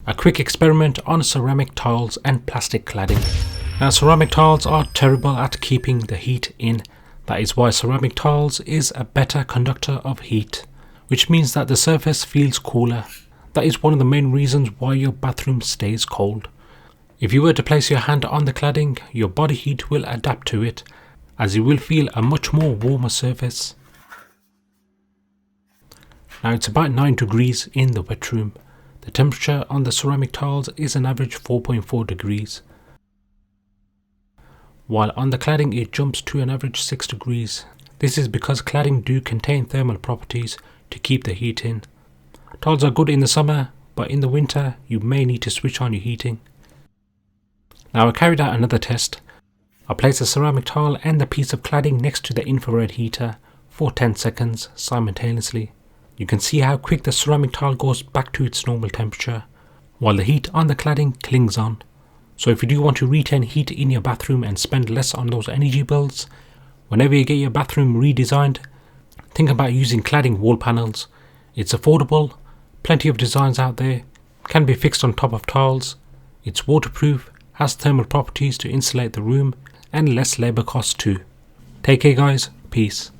A quick experiment on ceramic tiles and plastic cladding. Now ceramic tiles are terrible at keeping the heat in. That is why ceramic tiles is a better conductor of heat, which means that the surface feels cooler. That is one of the main reasons why your bathroom stays cold. If you were to place your hand on the cladding, your body heat will adapt to it, as you will feel a much more warmer surface. Now it's about 9 degrees in the wet room. The temperature on the ceramic tiles is an average 4.4 degrees. While on the cladding it jumps to an average 6 degrees. This is because cladding do contain thermal properties to keep the heat in. Tiles are good in the summer, but in the winter you may need to switch on your heating. Now I carried out another test. I placed a ceramic tile and the piece of cladding next to the infrared heater for 10 seconds simultaneously. You can see how quick the ceramic tile goes back to its normal temperature, while the heat on the cladding clings on. So if you do want to retain heat in your bathroom and spend less on those energy bills, whenever you get your bathroom redesigned, think about using cladding wall panels. It's affordable, plenty of designs out there, can be fixed on top of tiles, it's waterproof, has thermal properties to insulate the room, and less labour costs too. Take care guys, peace.